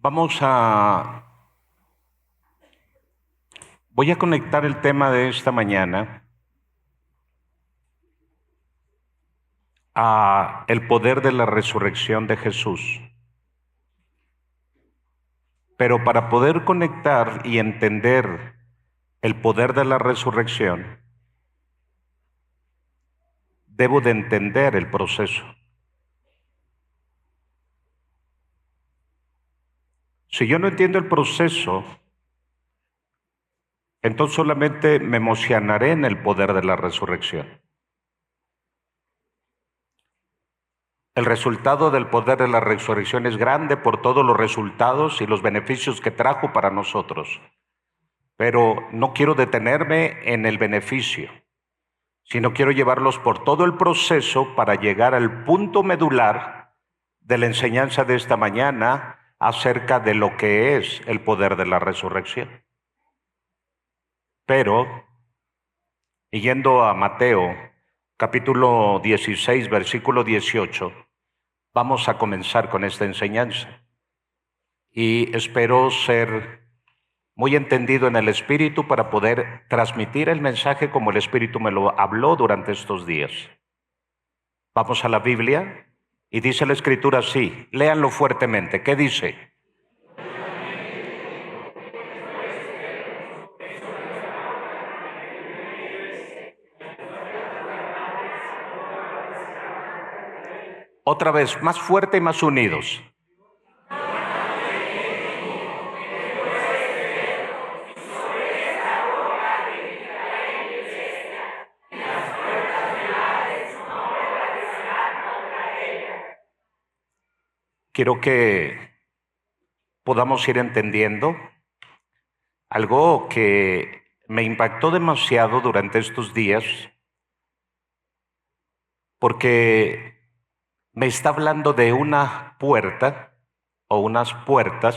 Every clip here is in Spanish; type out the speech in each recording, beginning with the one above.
Vamos a... Voy a conectar el tema de esta mañana a el poder de la resurrección de Jesús. Pero para poder conectar y entender el poder de la resurrección, debo de entender el proceso. Si yo no entiendo el proceso, entonces solamente me emocionaré en el poder de la resurrección. El resultado del poder de la resurrección es grande por todos los resultados y los beneficios que trajo para nosotros. Pero no quiero detenerme en el beneficio, sino quiero llevarlos por todo el proceso para llegar al punto medular de la enseñanza de esta mañana acerca de lo que es el poder de la resurrección. Pero, yendo a Mateo, capítulo 16, versículo 18, vamos a comenzar con esta enseñanza. Y espero ser muy entendido en el Espíritu para poder transmitir el mensaje como el Espíritu me lo habló durante estos días. Vamos a la Biblia y dice la Escritura así, léanlo fuertemente. ¿Qué dice? Otra vez, más fuerte y más unidos. Quiero que podamos ir entendiendo algo que me impactó demasiado durante estos días, porque me está hablando de una puerta o unas puertas,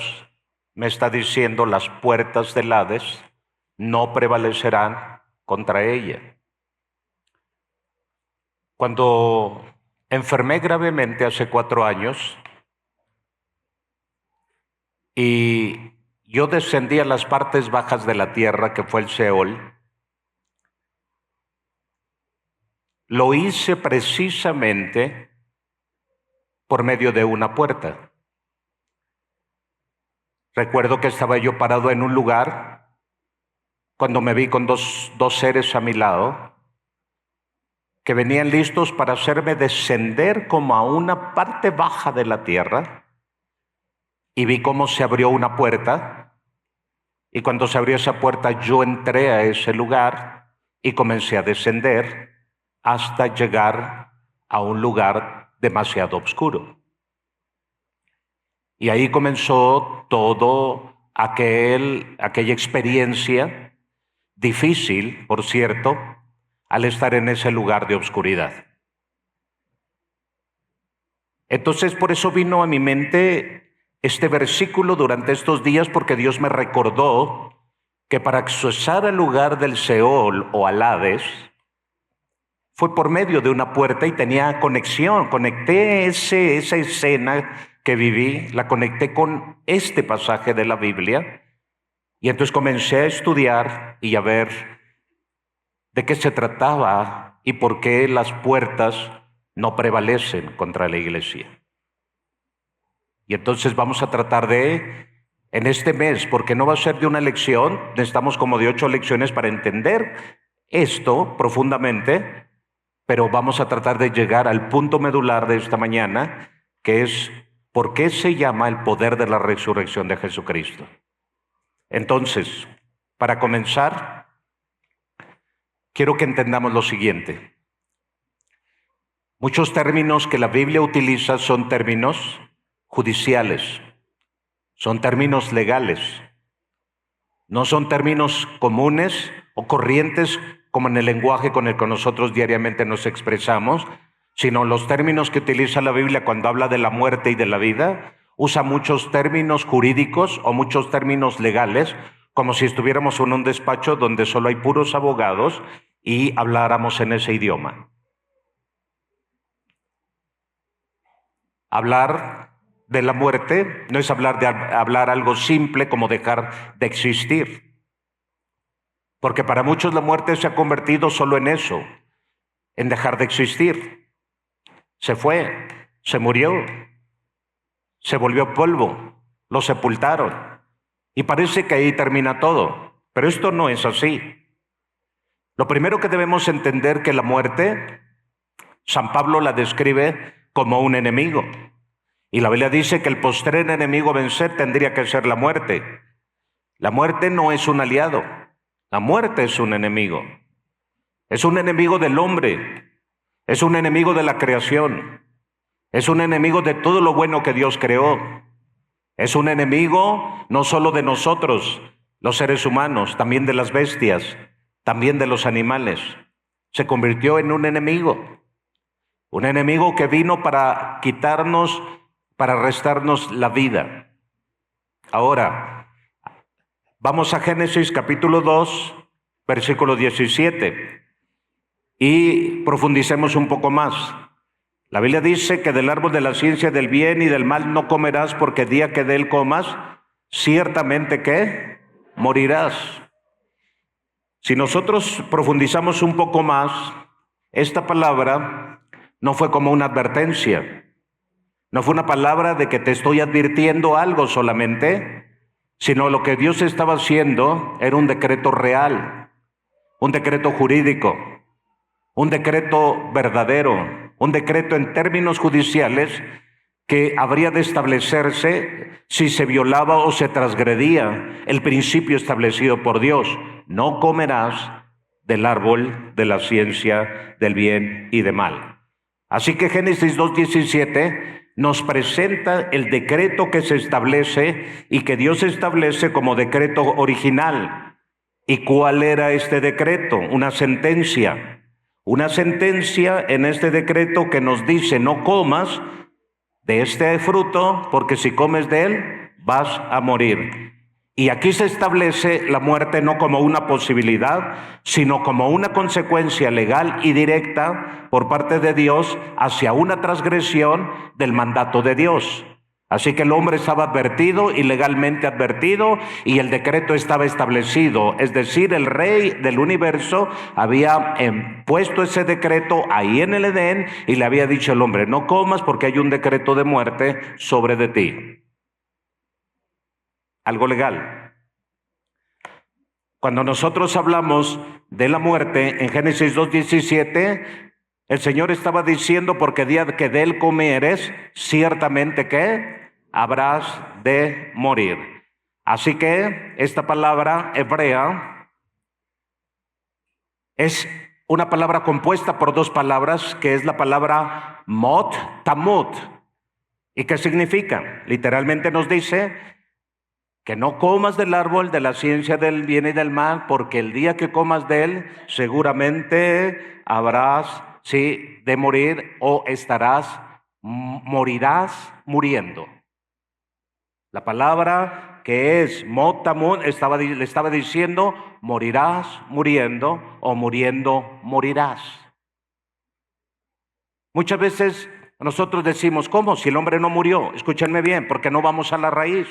me está diciendo las puertas del Hades no prevalecerán contra ella. Cuando enfermé gravemente hace 4 años y yo descendí a las partes bajas de la tierra, que fue el Seol, lo hice precisamente por medio de una puerta. Recuerdo que estaba yo parado en un lugar cuando me vi con dos seres a mi lado que venían listos para hacerme descender como a una parte baja de la tierra, y vi cómo se abrió una puerta, y cuando se abrió esa puerta yo entré a ese lugar y comencé a descender hasta llegar a un lugar demasiado oscuro. Y ahí comenzó todo aquella experiencia difícil, por cierto, al estar en ese lugar de oscuridad. Entonces, por eso vino a mi mente este versículo durante estos días, porque Dios me recordó que para accesar al lugar del Seol o al Hades fue por medio de una puerta y tenía conexión. Conecté esa escena que viví, la conecté con este pasaje de la Biblia, y entonces comencé a estudiar y a ver de qué se trataba y por qué las puertas no prevalecen contra la iglesia. Y entonces vamos a tratar en este mes, porque no va a ser de una lección, necesitamos como de 8 lecciones para entender esto profundamente, pero vamos a tratar de llegar al punto medular de esta mañana, que es ¿por qué se llama el poder de la resurrección de Jesucristo? Entonces, para comenzar, quiero que entendamos lo siguiente. Muchos términos que la Biblia utiliza son términos judiciales, son términos legales, no son términos comunes o corrientes como en el lenguaje con el que nosotros diariamente nos expresamos, sino los términos que utiliza la Biblia cuando habla de la muerte y de la vida, usa muchos términos jurídicos o muchos términos legales, como si estuviéramos en un despacho donde solo hay puros abogados y habláramos en ese idioma. Hablar de la muerte no es hablar algo simple como dejar de existir. Porque para muchos la muerte se ha convertido solo en eso, en dejar de existir. Se fue, se murió, se volvió polvo, lo sepultaron. Y parece que ahí termina todo. Pero esto no es así. Lo primero que debemos entender que la muerte, San Pablo la describe como un enemigo. Y la Biblia dice que el postrer enemigo a vencer tendría que ser la muerte. La muerte no es un aliado. La muerte es un enemigo. Es un enemigo del hombre. Es un enemigo de la creación. Es un enemigo de todo lo bueno que Dios creó. Es un enemigo no solo de nosotros, los seres humanos, también de las bestias, también de los animales. Se convirtió en un enemigo. Un enemigo que vino para quitarnos, para restarnos la vida. Ahora, vamos a Génesis capítulo 2, versículo 17, y profundicemos un poco más. La Biblia dice que del árbol de la ciencia del bien y del mal no comerás, porque el día que de él comas, ciertamente ¿qué? Morirás. Si nosotros profundizamos un poco más, esta palabra no fue como una advertencia, no fue una palabra de que te estoy advirtiendo algo solamente, sino lo que Dios estaba haciendo era un decreto real, un decreto jurídico, un decreto verdadero, un decreto en términos judiciales que habría de establecerse si se violaba o se transgredía el principio establecido por Dios. No comerás del árbol de la ciencia del bien y del mal. Así que Génesis 2:17 nos presenta el decreto que se establece y que Dios establece como decreto original. ¿Y cuál era este decreto? Una sentencia. Una sentencia en este decreto que nos dice: no comas de este fruto, porque si comes de él, vas a morir. Y aquí se establece la muerte no como una posibilidad, sino como una consecuencia legal y directa por parte de Dios hacia una transgresión del mandato de Dios. Así que el hombre estaba advertido y legalmente advertido, y el decreto estaba establecido. Es decir, el rey del universo había puesto ese decreto ahí en el Edén y le había dicho al hombre: no comas porque hay un decreto de muerte sobre de ti. Algo legal. Cuando nosotros hablamos de la muerte en Génesis 2:17, el Señor estaba diciendo: porque día que de él comieres, ciertamente que habrás de morir. Así que esta palabra hebrea es una palabra compuesta por dos palabras, que es la palabra mot, tamut. ¿Y qué significa? Literalmente nos dice que no comas del árbol de la ciencia del bien y del mal, porque el día que comas de él, seguramente habrás de morir, o morirás muriendo. La palabra que es motamut le estaba diciendo: morirás muriendo, o muriendo morirás. Muchas veces nosotros decimos: ¿cómo? Si el hombre no murió. Escúchenme bien, porque no vamos a la raíz.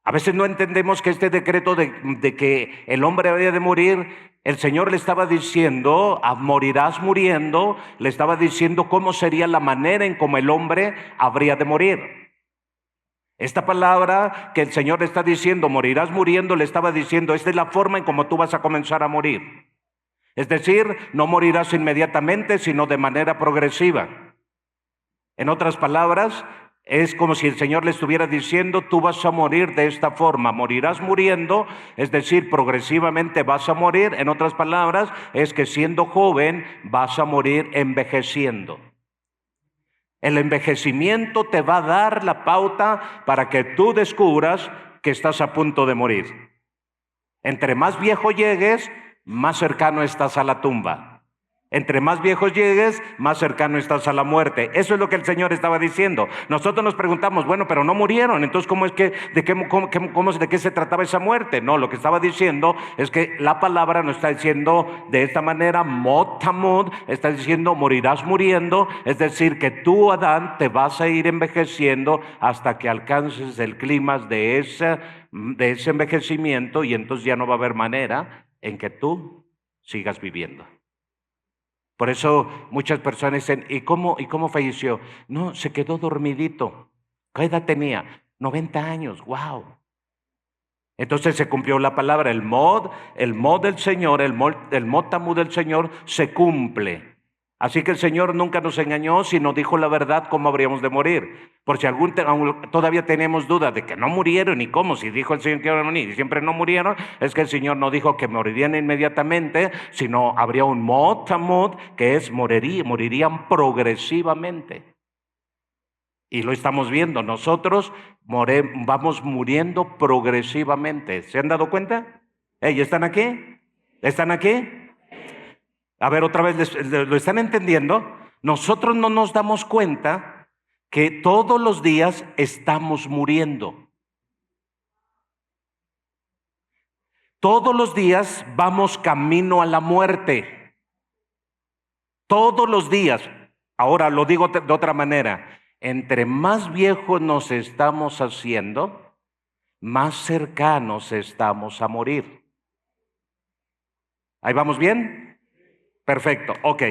A veces no entendemos que este decreto de que el hombre había de morir, el Señor le estaba diciendo: morirás muriendo. Le estaba diciendo cómo sería la manera en cómo el hombre habría de morir. Esta palabra que el Señor le está diciendo: morirás muriendo, le estaba diciendo: esta es la forma en cómo tú vas a comenzar a morir. Es decir, no morirás inmediatamente, sino de manera progresiva. En otras palabras, es como si el Señor le estuviera diciendo: tú vas a morir de esta forma, morirás muriendo, es decir, progresivamente vas a morir. En otras palabras, es que siendo joven vas a morir envejeciendo. El envejecimiento te va a dar la pauta para que tú descubras que estás a punto de morir. Entre más viejo llegues, más cercano estás a la tumba. Entre más viejos llegues, más cercano estás a la muerte. Eso es lo que el Señor estaba diciendo. Nosotros nos preguntamos, bueno, pero no murieron. Entonces, ¿cómo es que, de qué se trataba esa muerte? No, lo que estaba diciendo es que la palabra no está diciendo de esta manera, mot tamud, está diciendo morirás muriendo. Es decir, que tú, Adán, te vas a ir envejeciendo hasta que alcances el clímax de ese envejecimiento, y entonces ya no va a haber manera en que tú sigas viviendo. Por eso muchas personas dicen, ¿y cómo falleció? No, se quedó dormidito. ¿Qué edad tenía? 90 años, wow. Entonces se cumplió la palabra, el mod del Señor, el mod tamud del Señor se cumple. Así que el Señor nunca nos engañó, sino dijo la verdad cómo habríamos de morir. Por si todavía tenemos duda de que no murieron y cómo, si dijo el Señor que iban a morir y siempre no murieron, es que el Señor no dijo que morirían inmediatamente, sino habría un mod tamud, que es morirían progresivamente. Y lo estamos viendo, nosotros vamos muriendo progresivamente. ¿Se han dado cuenta? ¿Están aquí? ¿Están aquí? A ver, otra vez, ¿lo están entendiendo? Nosotros no nos damos cuenta que todos los días estamos muriendo. Todos los días vamos camino a la muerte. Todos los días. Ahora lo digo de otra manera. Entre más viejos nos estamos haciendo, más cercanos estamos a morir. ¿Ahí vamos bien? Perfecto, ok.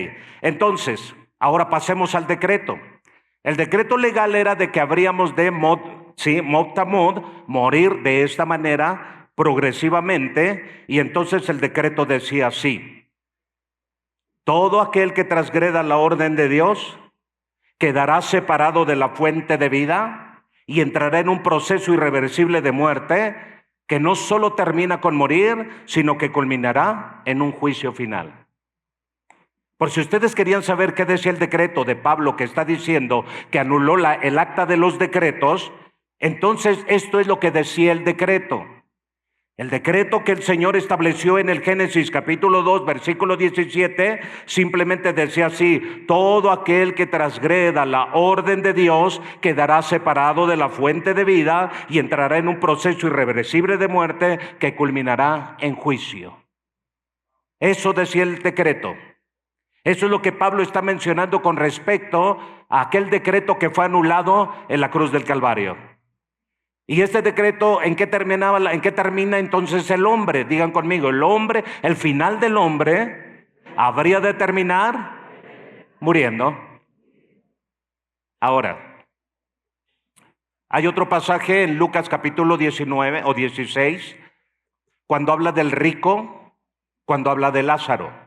Entonces, ahora pasemos al decreto. El decreto legal era de que habríamos de mod tamud, morir de esta manera progresivamente, y entonces el decreto decía así: todo aquel que transgreda la orden de Dios quedará separado de la fuente de vida y entrará en un proceso irreversible de muerte que no solo termina con morir, sino que culminará en un juicio final. Por si ustedes querían saber qué decía el decreto de Pablo, que está diciendo que anuló el acta de los decretos, entonces esto es lo que decía el decreto. El decreto que el Señor estableció en el Génesis capítulo 2, versículo 17, simplemente decía así: todo aquel que transgreda la orden de Dios quedará separado de la fuente de vida y entrará en un proceso irreversible de muerte que culminará en juicio. Eso decía el decreto. Eso es lo que Pablo está mencionando con respecto a aquel decreto que fue anulado en la cruz del Calvario. Y este decreto, ¿en qué termina entonces el hombre? Digan conmigo, el final del hombre habría de terminar muriendo. Ahora, hay otro pasaje en Lucas capítulo 19 o 16, cuando habla del rico, cuando habla de Lázaro.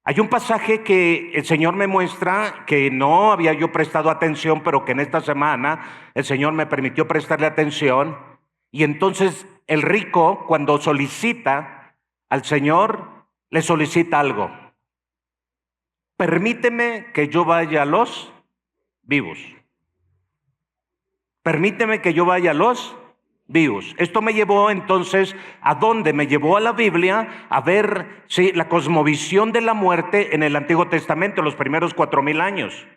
Hay un pasaje que el Señor me muestra que no había yo prestado atención, pero que en esta semana el Señor me permitió prestarle atención. Y entonces el rico, cuando solicita al Señor, le solicita algo: permíteme que yo vaya a los vivos. Permíteme que yo vaya a los vivos. Esto me llevó entonces, ¿a dónde? Me llevó a la Biblia a ver la cosmovisión de la muerte en el Antiguo Testamento, los primeros 4000 años.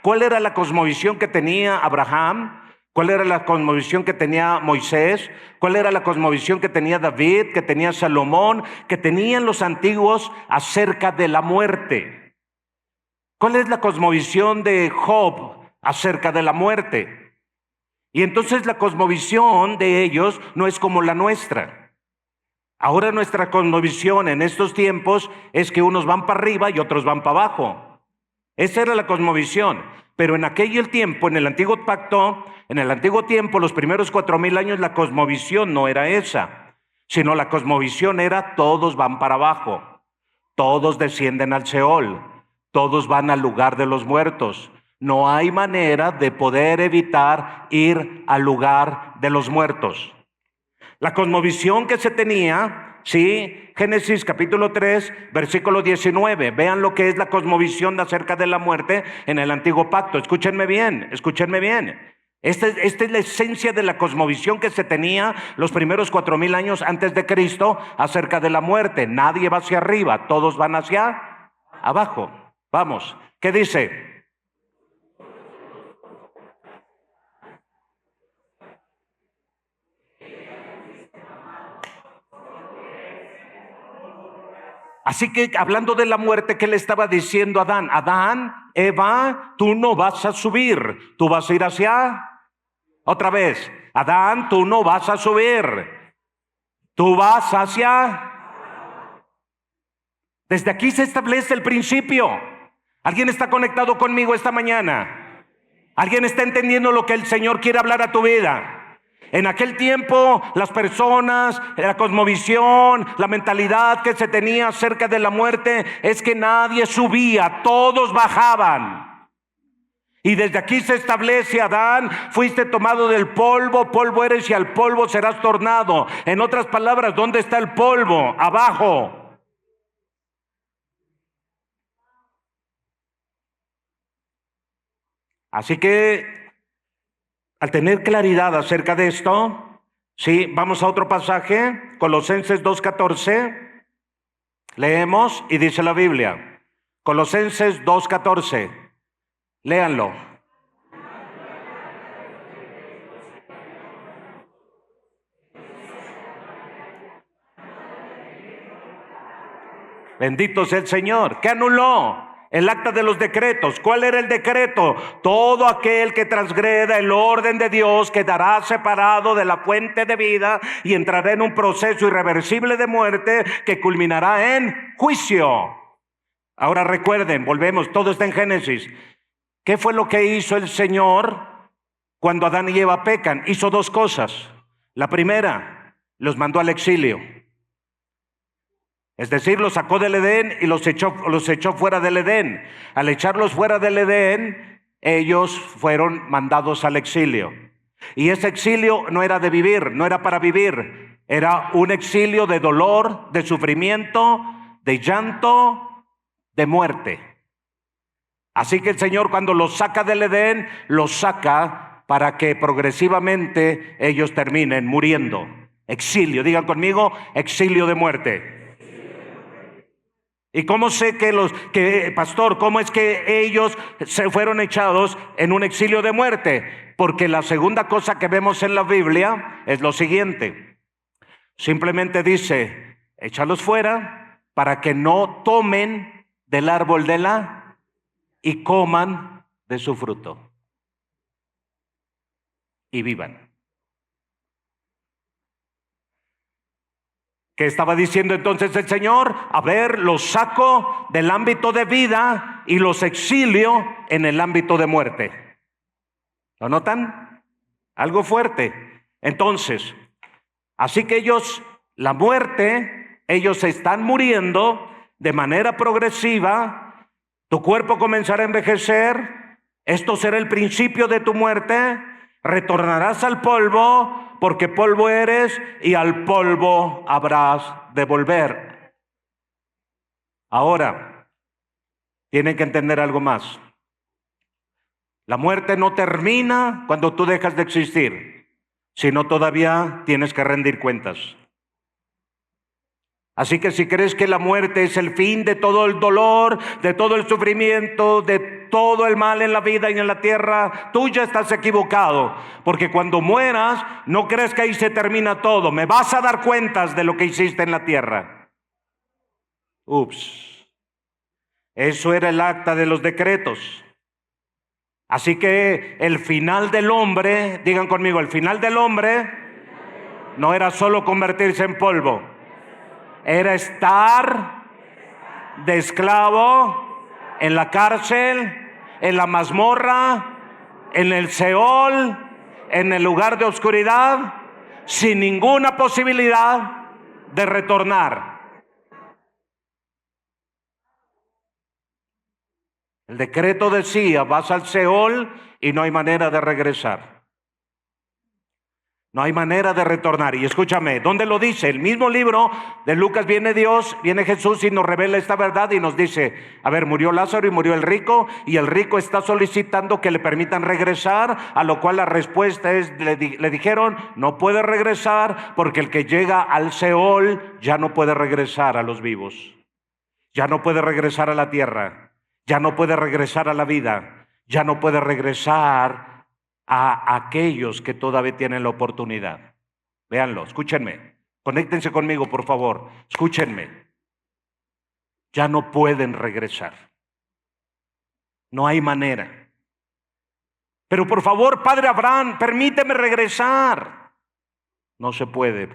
¿Cuál era la cosmovisión que tenía Abraham? ¿Cuál era la cosmovisión que tenía Moisés? ¿Cuál era la cosmovisión que tenía David, que tenía Salomón, que tenían los antiguos acerca de la muerte? ¿Cuál es la cosmovisión de Job acerca de la muerte? Y entonces la cosmovisión de ellos no es como la nuestra. Ahora nuestra cosmovisión en estos tiempos es que unos van para arriba y otros van para abajo. Esa era la cosmovisión. Pero en aquel tiempo, en el antiguo pacto, en el antiguo tiempo, los primeros 4000 años, la cosmovisión no era esa, sino la cosmovisión era: todos van para abajo, todos descienden al Seol, todos van al lugar de los muertos. No hay manera de poder evitar ir al lugar de los muertos. La cosmovisión que se tenía, Génesis capítulo 3, versículo 19. Vean lo que es la cosmovisión acerca de la muerte en el antiguo pacto. Escúchenme bien, escúchenme bien. Esta es la esencia de la cosmovisión que se tenía los primeros 4000 años antes de Cristo acerca de la muerte. Nadie va hacia arriba, todos van hacia abajo. Vamos, ¿qué dice? Así que hablando de la muerte, ¿qué le estaba diciendo a Adán? Adán, Eva, tú no vas a subir, tú vas a ir hacia... Otra vez, Adán, tú no vas a subir, tú vas hacia... Desde aquí se establece el principio. ¿Alguien está conectado conmigo esta mañana? ¿Alguien está entendiendo lo que el Señor quiere hablar a tu vida? En aquel tiempo, las personas, la cosmovisión, la mentalidad que se tenía acerca de la muerte es que nadie subía, todos bajaban. Y desde aquí se establece, Adán, fuiste tomado del polvo, polvo eres y al polvo serás tornado. En otras palabras, ¿dónde está el polvo? Abajo. Así que, al tener claridad acerca de esto, sí, vamos a otro pasaje, Colosenses 2:14. Leemos y dice la Biblia, Colosenses 2:14. Léanlo. Bendito sea el Señor. ¿Qué anuló? El acta de los decretos. ¿Cuál era el decreto? Todo aquel que transgreda el orden de Dios quedará separado de la fuente de vida y entrará en un proceso irreversible de muerte que culminará en juicio. Ahora recuerden, volvemos, todo está en Génesis. ¿Qué fue lo que hizo el Señor cuando Adán y Eva pecan? Hizo dos cosas. La primera, los mandó al exilio. Es decir, los sacó del Edén y los echó fuera del Edén. Al echarlos fuera del Edén, ellos fueron mandados al exilio. Y ese exilio no era de vivir, no era para vivir. Era un exilio de dolor, de sufrimiento, de llanto, de muerte. Así que el Señor, cuando los saca del Edén, los saca para que progresivamente ellos terminen muriendo. Exilio, digan conmigo, exilio de muerte. ¿Y cómo sé pastor, cómo es que ellos se fueron echados en un exilio de muerte? Porque la segunda cosa que vemos en la Biblia es lo siguiente. Simplemente dice, échalos fuera para que no tomen del árbol y coman de su fruto y vivan. ¿Qué estaba diciendo entonces el Señor? A ver, los saco del ámbito de vida y los exilio en el ámbito de muerte. ¿Lo notan? Algo fuerte. Entonces, así que la muerte, ellos están muriendo de manera progresiva. Tu cuerpo comenzará a envejecer. Esto será el principio de tu muerte. Retornarás al polvo, porque polvo eres y al polvo habrás de volver. Ahora, tienen que entender algo más. La muerte no termina cuando tú dejas de existir, sino todavía tienes que rendir cuentas. Así que si crees que la muerte es el fin de todo el dolor, de todo el sufrimiento, de todo el mal en la vida y en la tierra, tú ya estás equivocado. Porque cuando mueras, no crees que ahí se termina todo. Me vas a dar cuentas de lo que hiciste en la tierra. Ups. Eso era el acta de los decretos. Así que el final del hombre, digan conmigo, el final del hombre no era solo convertirse en polvo. Era estar de esclavo en la cárcel, en la mazmorra, en el Seol, en el lugar de oscuridad, sin ninguna posibilidad de retornar. El decreto decía, vas al Seol y no hay manera de regresar. No hay manera de retornar. Y escúchame, ¿dónde lo dice? El mismo libro de Lucas viene Jesús y nos revela esta verdad y nos dice, a ver, murió Lázaro y murió el rico, y el rico está solicitando que le permitan regresar, a lo cual la respuesta es, le dijeron, no puede regresar porque el que llega al Seol ya no puede regresar a los vivos. Ya no puede regresar a la tierra, ya no puede regresar a la vida, ya no puede regresar a aquellos que todavía tienen la oportunidad. Véanlo, escúchenme, conéctense conmigo, por favor, escúchenme. Ya no pueden regresar. No hay manera. Pero por favor, Padre Abraham, permíteme regresar. No se puede,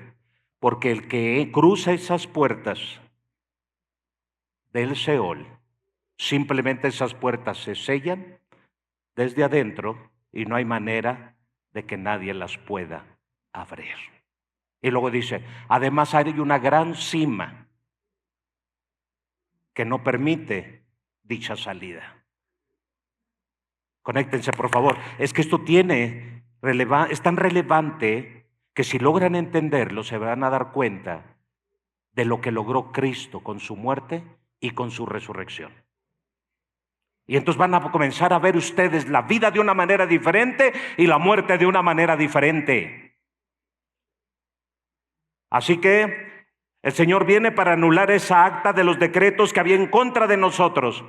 porque el que cruza esas puertas del Seol, simplemente esas puertas se sellan desde adentro y no hay manera de que nadie las pueda abrir. Y luego dice, además hay una gran cima que no permite dicha salida. Conéctense, por favor. Es que esto es tan relevante que si logran entenderlo, se van a dar cuenta de lo que logró Cristo con su muerte y con su resurrección. Y entonces van a comenzar a ver ustedes la vida de una manera diferente y la muerte de una manera diferente. Así que el Señor viene para anular esa acta de los decretos que había en contra de nosotros.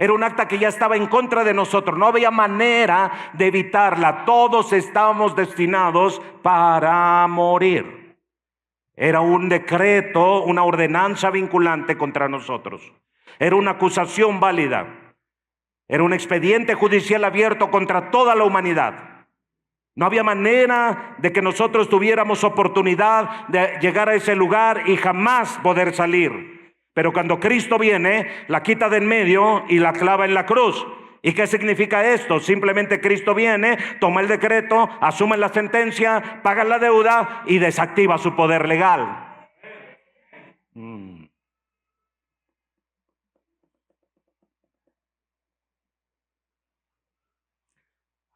Era un acta que ya estaba en contra de nosotros. No había manera de evitarla. Todos estábamos destinados para morir. Era un decreto, una ordenanza vinculante contra nosotros. Era una acusación válida. Era un expediente judicial abierto contra toda la humanidad. No había manera de que nosotros tuviéramos oportunidad de llegar a ese lugar y jamás poder salir. Pero cuando Cristo viene, la quita de en medio y la clava en la cruz. ¿Y qué significa esto? Simplemente Cristo viene, toma el decreto, asume la sentencia, paga la deuda y desactiva su poder legal.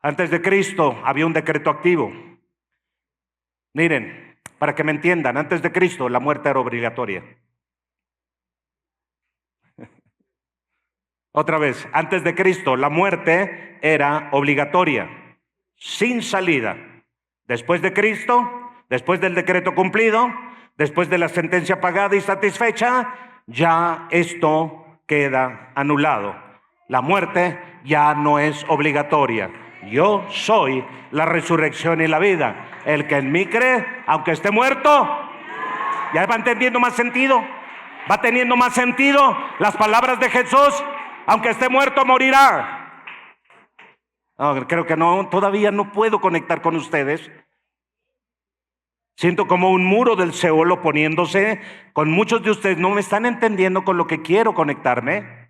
Antes de Cristo había un decreto activo. Miren, para que me entiendan, antes de Cristo la muerte era obligatoria. Otra vez, antes de Cristo la muerte era obligatoria, sin salida. Después de Cristo, después del decreto cumplido, después de la sentencia pagada y satisfecha, ya esto queda anulado. La muerte ya no es obligatoria. Yo soy la resurrección y la vida. El que en mí cree, aunque esté muerto, ¿ya va entendiendo más sentido? ¿Va teniendo más sentido las palabras de Jesús? Aunque esté muerto, morirá. No, creo que no, todavía no puedo conectar con ustedes. Siento como un muro del Seol oponiéndose con muchos de ustedes. No me están entendiendo con lo que quiero conectarme.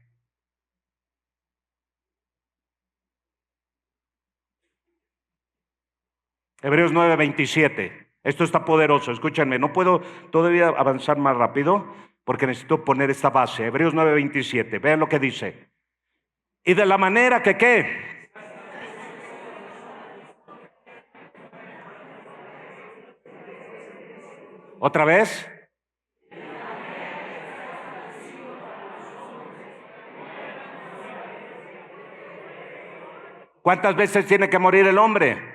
Hebreos 9:27. Esto está poderoso, escúchenme, no puedo todavía avanzar más rápido porque necesito poner esta base. Hebreos 9:27, vean lo que dice. Y de la manera que ¿qué? ¿Otra vez? ¿Cuántas veces tiene que morir el hombre?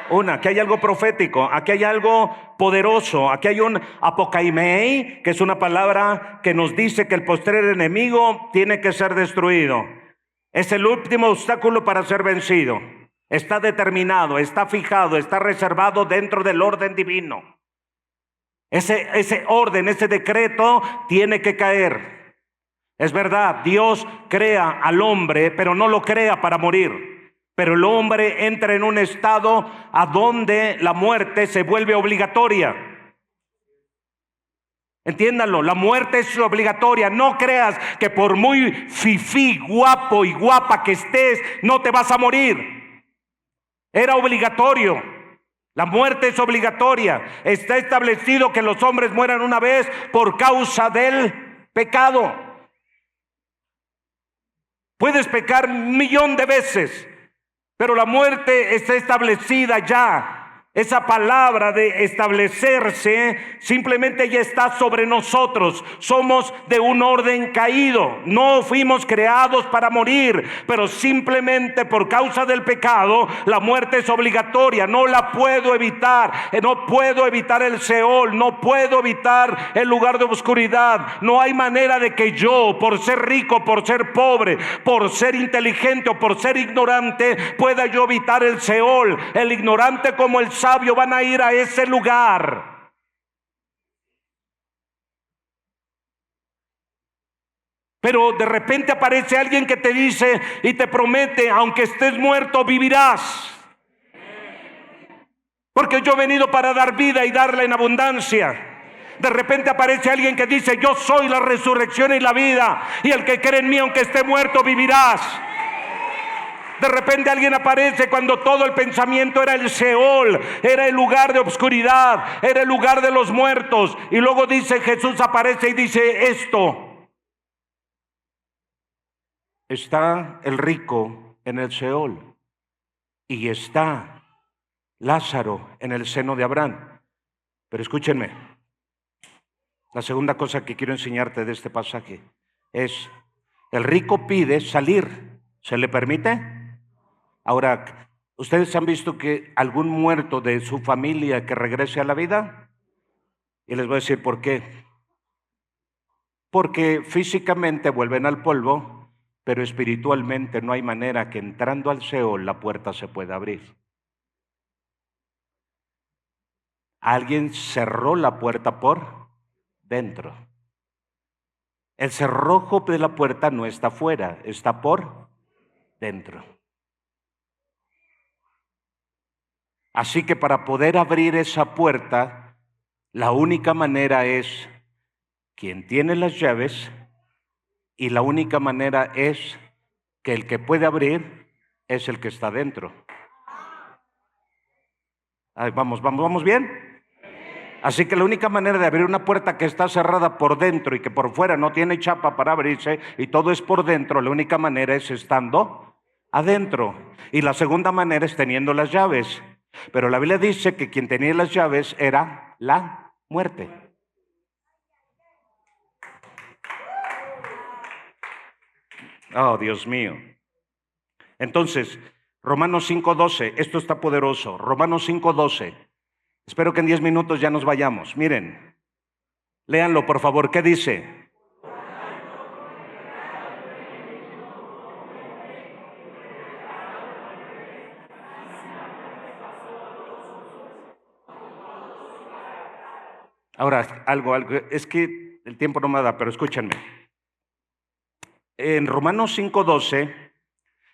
Una. Aquí hay algo profético, aquí hay algo poderoso, aquí hay un apocaimei, que es una palabra que nos dice que el postrer enemigo tiene que ser destruido. Es el último obstáculo para ser vencido. Está determinado, está fijado, está reservado dentro del orden divino. Ese orden, ese decreto tiene que caer. Es verdad, Dios crea al hombre, pero no lo crea para morir. Pero el hombre entra en un estado a donde la muerte se vuelve obligatoria. Entiéndanlo, la muerte es obligatoria. No creas que por muy fifí, guapo y guapa que estés, no te vas a morir. Era obligatorio. La muerte es obligatoria. Está establecido que los hombres mueran una vez por causa del pecado. Puedes pecar 1,000,000 de veces, pero la muerte está establecida ya. Esa palabra de establecerse simplemente ya está sobre nosotros. Somos de un orden caído. No fuimos creados para morir, pero simplemente por causa del pecado, la muerte es obligatoria. No la puedo evitar. No puedo evitar el Seol. No puedo evitar el lugar de oscuridad. No hay manera de que yo, por ser rico, por ser pobre, por ser inteligente o por ser ignorante, pueda yo evitar el Seol. El ignorante como el sabio van a ir a ese lugar. Pero de repente aparece alguien que te dice y te promete: aunque estés muerto, vivirás. Porque yo he venido para dar vida y darla en abundancia. De repente aparece alguien que dice: yo soy la resurrección y la vida, y el que cree en mí, aunque esté muerto, vivirás. De repente alguien aparece cuando todo el pensamiento era el Seol, era el lugar de obscuridad, era el lugar de los muertos. Y luego dice, Jesús aparece y dice esto: está el rico en el Seol y está Lázaro en el seno de Abraham. Pero escúchenme, la segunda cosa que quiero enseñarte de este pasaje es: el rico pide salir. ¿Se le permite? Ahora, ¿ustedes han visto que algún muerto de su familia que regrese a la vida? Y les voy a decir por qué. Porque físicamente vuelven al polvo, pero espiritualmente no hay manera que entrando al Seol la puerta se pueda abrir. Alguien cerró la puerta por dentro. El cerrojo de la puerta no está afuera, está por dentro. Así que para poder abrir esa puerta, la única manera es quien tiene las llaves, y la única manera es que el que puede abrir es el que está dentro. Ay, vamos bien. Así que la única manera de abrir una puerta que está cerrada por dentro y que por fuera no tiene chapa para abrirse y todo es por dentro, la única manera es estando adentro. Y la segunda manera es teniendo las llaves. Pero la Biblia dice que quien tenía las llaves era la muerte. Oh, Dios mío. Entonces, Romanos 5:12, esto está poderoso. Romanos 5:12. Espero que en 10 minutos ya nos vayamos. Miren, léanlo por favor. ¿Qué dice? Ahora, algo, es que el tiempo no me da, pero escúchenme. En Romanos 5:12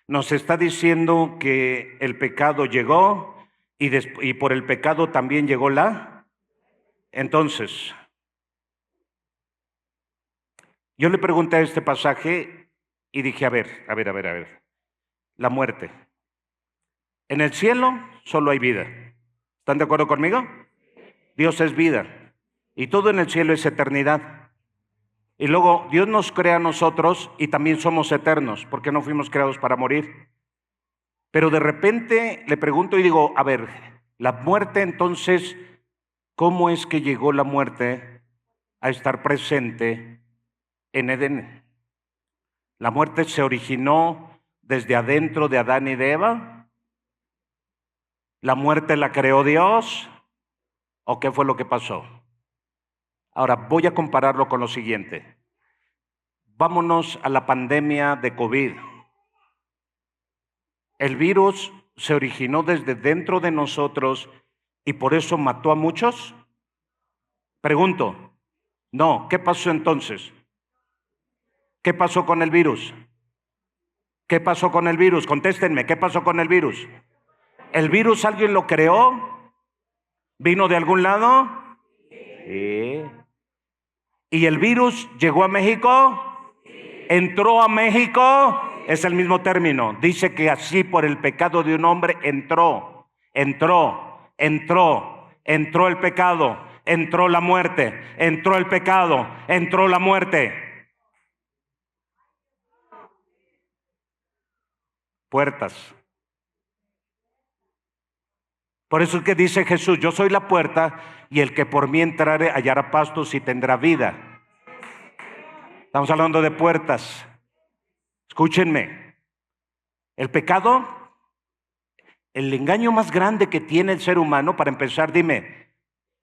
nos está diciendo que el pecado llegó y por el pecado también llegó la. Entonces, yo le pregunté a este pasaje y dije, a ver, la muerte. En el cielo solo hay vida. ¿Están de acuerdo conmigo? Dios es vida y todo en el cielo es eternidad. Y luego Dios nos crea a nosotros y también somos eternos porque no fuimos creados para morir. Pero de repente le pregunto y digo, a ver, la muerte entonces, ¿cómo es que llegó la muerte a estar presente en Edén? ¿La muerte se originó desde adentro de Adán y de Eva? ¿La muerte la creó Dios? ¿O qué fue lo que pasó? Ahora voy a compararlo con lo siguiente. Vámonos a la pandemia de COVID. El virus se originó desde dentro de nosotros y por eso mató a muchos. Pregunto, no, ¿qué pasó entonces? ¿Qué pasó con el virus? ¿Qué pasó con el virus? Contéstenme, ¿qué pasó con el virus? ¿El virus alguien lo creó? ¿Vino de algún lado? Sí. ¿Y el virus llegó a México? ¿Entró a México? Es el mismo término. Dice que así por el pecado de un hombre entró el pecado, entró la muerte, entró el pecado, entró la muerte. Puertas. Por eso es que dice Jesús, yo soy la puerta y el que por mí entrare hallará pastos y tendrá vida. Estamos hablando de puertas. Escúchenme, el pecado, el engaño más grande que tiene el ser humano, para empezar, dime,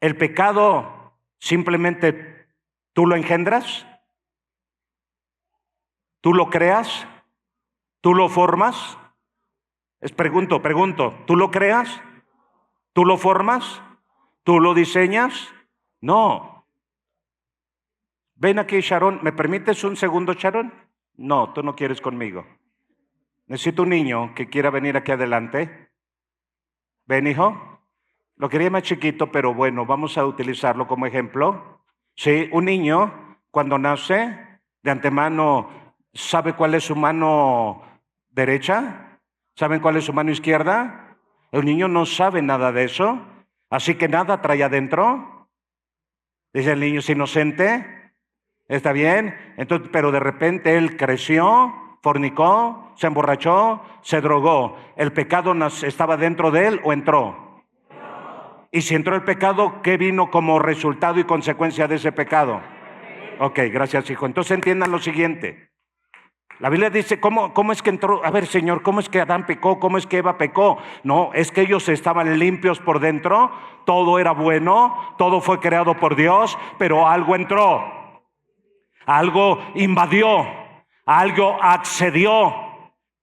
¿el pecado simplemente tú lo engendras? ¿Tú lo creas? ¿Tú lo formas? Pregunto, ¿tú lo creas? ¿Tú lo formas? ¿Tú lo diseñas? No. Ven aquí, Sharon, ¿me permites un segundo, Sharon? No, tú no quieres conmigo. Necesito un niño que quiera venir aquí adelante. Ven, hijo. Lo quería más chiquito, pero bueno, vamos a utilizarlo como ejemplo. Sí, un niño cuando nace, de antemano, ¿sabe cuál es su mano derecha? ¿Saben cuál es su mano izquierda? El niño no sabe nada de eso, así que nada trae adentro. Dice el niño, es inocente, ¿está bien? Entonces, pero de repente él creció, fornicó, se emborrachó, se drogó. ¿El pecado estaba dentro de él o entró? Y si entró el pecado, ¿qué vino como resultado y consecuencia de ese pecado? Ok, gracias, hijo. Entonces entiendan lo siguiente. La Biblia dice, ¿cómo es que entró? A ver, Señor, ¿cómo es que Adán pecó? ¿Cómo es que Eva pecó? No, es que ellos estaban limpios por dentro, todo era bueno, todo fue creado por Dios, pero algo entró, algo invadió, algo accedió,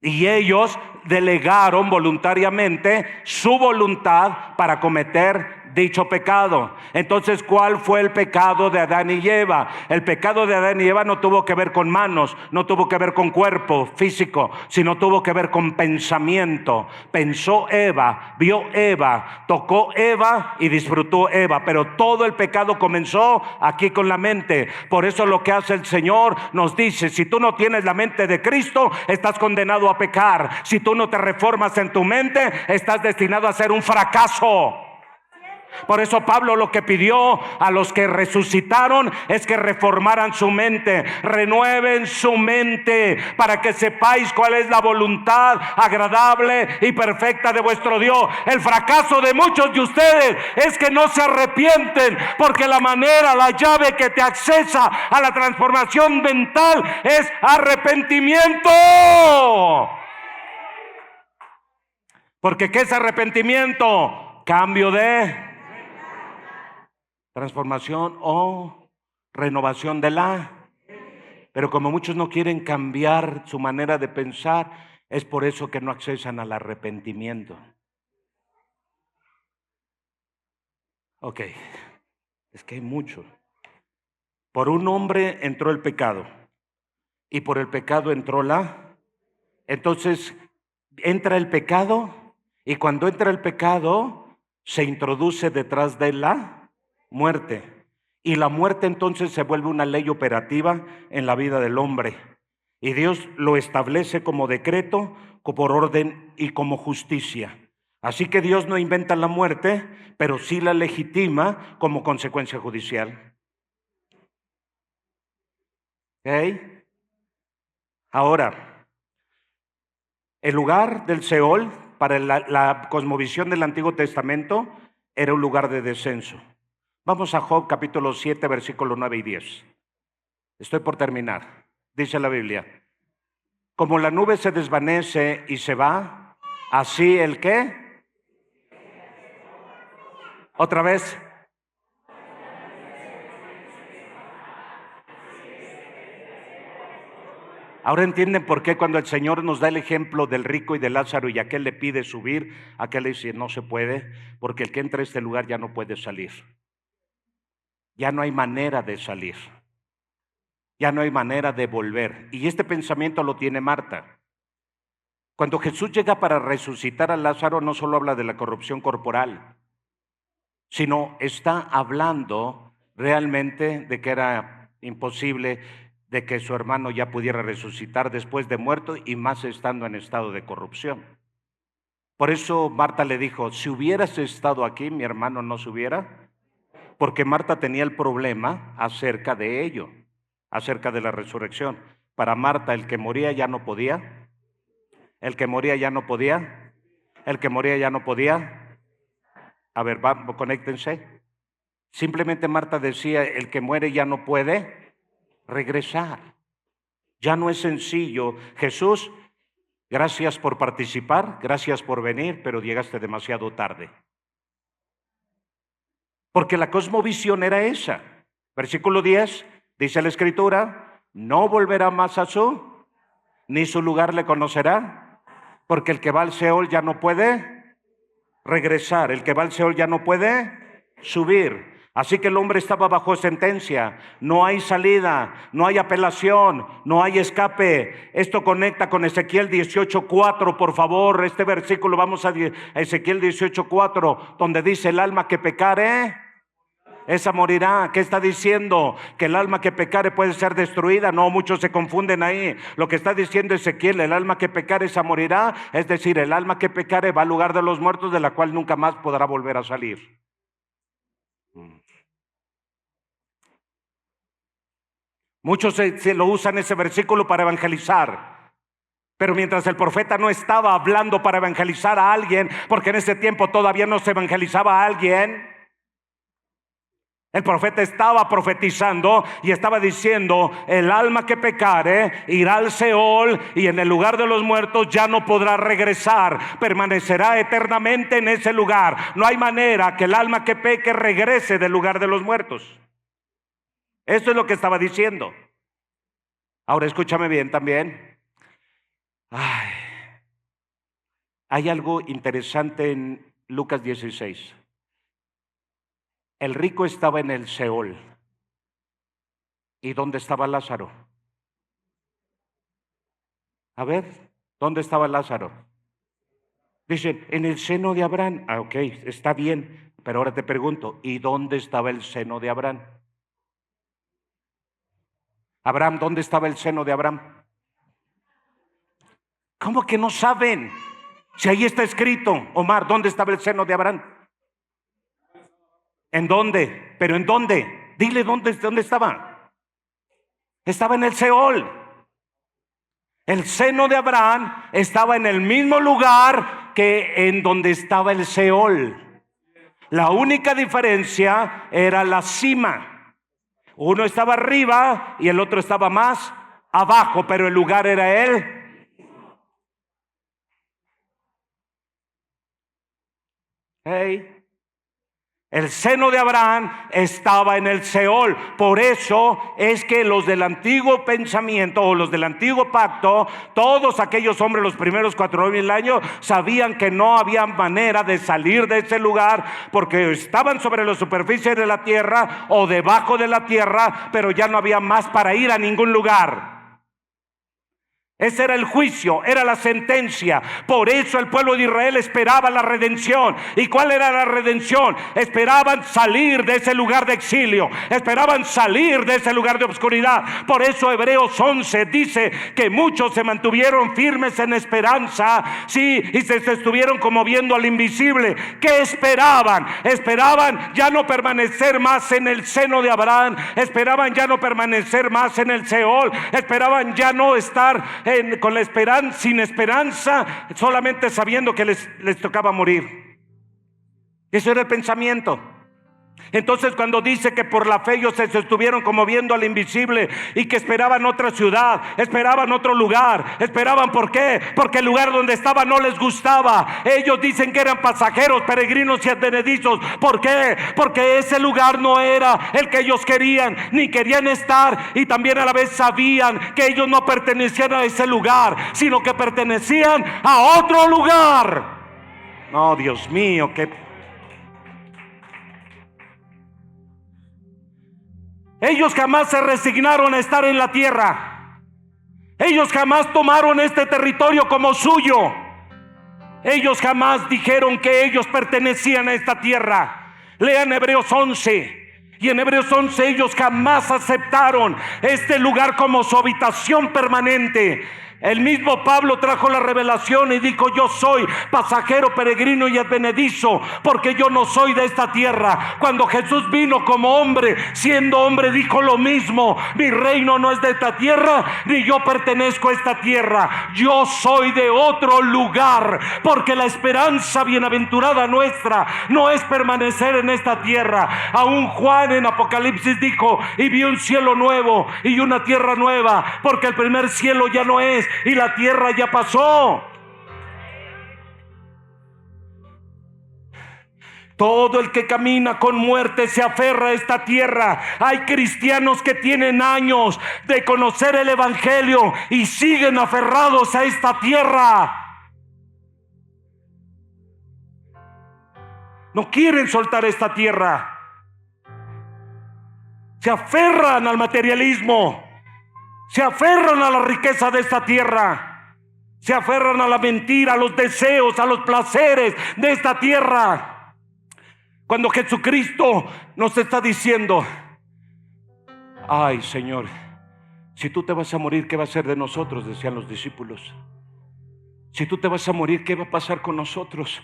y ellos delegaron voluntariamente su voluntad para cometer dicho pecado. Entonces, ¿cuál fue el pecado de Adán y Eva? El pecado de Adán y Eva no tuvo que ver con manos, no tuvo que ver con cuerpo físico, sino tuvo que ver con pensamiento. Pensó Eva, vio Eva, tocó Eva y disfrutó Eva, pero todo el pecado comenzó aquí con la mente. Por eso lo que hace el Señor nos dice, si tú no tienes la mente de Cristo, estás condenado a pecar. Si tú no te reformas en tu mente, estás destinado a ser un fracaso. Por eso Pablo lo que pidió a los que resucitaron es que reformaran su mente, renueven su mente para que sepáis cuál es la voluntad agradable y perfecta de vuestro Dios. El fracaso de muchos de ustedes es que no se arrepienten, porque la manera, la llave que te accesa a la transformación mental es arrepentimiento. Porque ¿qué es arrepentimiento? Cambio de transformación o renovación de la. Pero como muchos no quieren cambiar su manera de pensar, es por eso que no accesan al arrepentimiento. Ok, es que hay mucho. Por un hombre entró el pecado y por el pecado entró la. Entonces entra el pecado y cuando entra el pecado se introduce detrás de la muerte. Y la muerte entonces se vuelve una ley operativa en la vida del hombre. Y Dios lo establece como decreto, por orden y como justicia. Así que Dios no inventa la muerte, pero sí la legitima como consecuencia judicial. ¿Ok? Ahora, el lugar del Seol para la cosmovisión del Antiguo Testamento era un lugar de descenso. Vamos a Job capítulo 7, versículos 9 y 10. Estoy por terminar. Dice la Biblia, como la nube se desvanece y se va, así el ¿qué? Otra vez. Ahora entienden por qué cuando el Señor nos da el ejemplo del rico y de Lázaro y aquel le pide subir, aquel le dice no se puede, porque el que entra a este lugar ya no puede salir. Ya no hay manera de salir. Ya no hay manera de volver. Y este pensamiento lo tiene Marta. Cuando Jesús llega para resucitar a Lázaro, no solo habla de la corrupción corporal, sino está hablando realmente de que era imposible de que su hermano ya pudiera resucitar después de muerto y más estando en estado de corrupción. Por eso Marta le dijo, si hubieras estado aquí, mi hermano no se hubiera, porque Marta tenía el problema acerca de ello, acerca de la resurrección. Para Marta el que moría ya no podía, el que moría ya no podía, el que moría ya no podía. A ver, vamos, conéctense. Simplemente Marta decía, el que muere ya no puede regresar. Ya no es sencillo. Jesús, gracias por participar, gracias por venir, pero llegaste demasiado tarde. Porque la cosmovisión era esa. Versículo 10, dice la Escritura, no volverá más a ni su lugar le conocerá, porque el que va al Seol ya no puede regresar, el que va al Seol ya no puede subir. Así que el hombre estaba bajo sentencia, no hay salida, no hay apelación, no hay escape. Esto conecta con Ezequiel 18:4, por favor, este versículo, vamos a Ezequiel 18:4, donde dice, el alma que pecare, esa morirá. ¿Qué está diciendo? Que el alma que pecare puede ser destruida. No, muchos se confunden ahí. Lo que está diciendo Ezequiel, el alma que pecare, esa morirá. Es decir, el alma que pecare va al lugar de los muertos, de la cual nunca más podrá volver a salir. Muchos se lo usan ese versículo para evangelizar. Pero mientras el profeta no estaba hablando para evangelizar a alguien, porque en ese tiempo todavía no se evangelizaba a alguien, el profeta estaba profetizando y estaba diciendo, el alma que pecare irá al Seol y en el lugar de los muertos ya no podrá regresar, permanecerá eternamente en ese lugar. No hay manera que el alma que peque regrese del lugar de los muertos. Esto es lo que estaba diciendo. Ahora escúchame bien también. Hay algo interesante en Lucas 16. El rico estaba en el Seol. ¿Y dónde estaba Lázaro? A ver, ¿dónde estaba Lázaro? Dicen, en el seno de Abraham. Ok, está bien. Pero ahora te pregunto, ¿y dónde estaba el seno de Abraham? Abraham, ¿dónde estaba el seno de Abraham? ¿Cómo que no saben? Si ahí está escrito, Omar, ¿dónde estaba el seno de Abraham? ¿En dónde? ¿Pero en dónde? Dile dónde estaba. Estaba en el Seol. El seno de Abraham estaba en el mismo lugar que en donde estaba el Seol. La única diferencia era la cima. Uno estaba arriba y el otro estaba más abajo, pero el lugar era él. Hey. El seno de Abraham estaba en el Seol. Por eso es que los del antiguo pensamiento o los del antiguo pacto, todos aquellos hombres, los primeros 4,000 años, sabían que no había manera de salir de ese lugar, porque estaban sobre la superficie de la tierra o debajo de la tierra, pero ya no había más para ir a ningún lugar. Ese era el juicio, era la sentencia. Por eso el pueblo de Israel esperaba la redención. ¿Y cuál era la redención? Esperaban salir de ese lugar de exilio, esperaban salir de ese lugar de oscuridad. Por eso Hebreos 11 dice que muchos se mantuvieron firmes en esperanza, sí, y se estuvieron como viendo al invisible. ¿Qué esperaban? Esperaban ya no permanecer más en el seno de Abraham, esperaban ya no permanecer más en el Seol, esperaban ya no estar con la esperanza, sin esperanza, solamente sabiendo que les tocaba morir. Ese era el pensamiento. Entonces cuando dice que por la fe ellos se estuvieron como viendo al invisible y que esperaban otra ciudad, esperaban otro lugar, esperaban, ¿por qué? Porque el lugar donde estaban no les gustaba. Ellos dicen que eran pasajeros, peregrinos y advenedizos. ¿Por qué? Porque ese lugar no era el que ellos querían, ni querían estar, y también a la vez sabían que ellos no pertenecían a ese lugar, sino que pertenecían a otro lugar. No, Dios mío, que ellos jamás se resignaron a estar en la tierra. Ellos jamás tomaron este territorio como suyo. Ellos jamás dijeron que ellos pertenecían a esta tierra. Lean Hebreos 11. Y en Hebreos 11 ellos jamás aceptaron este lugar como su habitación permanente. El mismo Pablo trajo la revelación y dijo: yo soy pasajero, peregrino y advenedizo, porque yo no soy de esta tierra. Cuando Jesús vino como hombre, siendo hombre, dijo lo mismo: mi reino no es de esta tierra, ni yo pertenezco a esta tierra. Yo soy de otro lugar, porque la esperanza bienaventurada nuestra no es permanecer en esta tierra. Aún Juan en Apocalipsis dijo: y vi un cielo nuevo y una tierra nueva, porque el primer cielo ya no es y la tierra ya pasó. Todo el que camina con muerte se aferra a esta tierra. Hay cristianos que tienen años de conocer el evangelio y siguen aferrados a esta tierra. No quieren soltar esta tierra. Se aferran al materialismo. Se aferran a la riqueza de esta tierra. Se aferran a la mentira, a los deseos, a los placeres de esta tierra. Cuando Jesucristo nos está diciendo: ay, Señor, si tú te vas a morir, ¿qué va a ser de nosotros?, decían los discípulos. Si tú te vas a morir, ¿qué va a pasar con nosotros?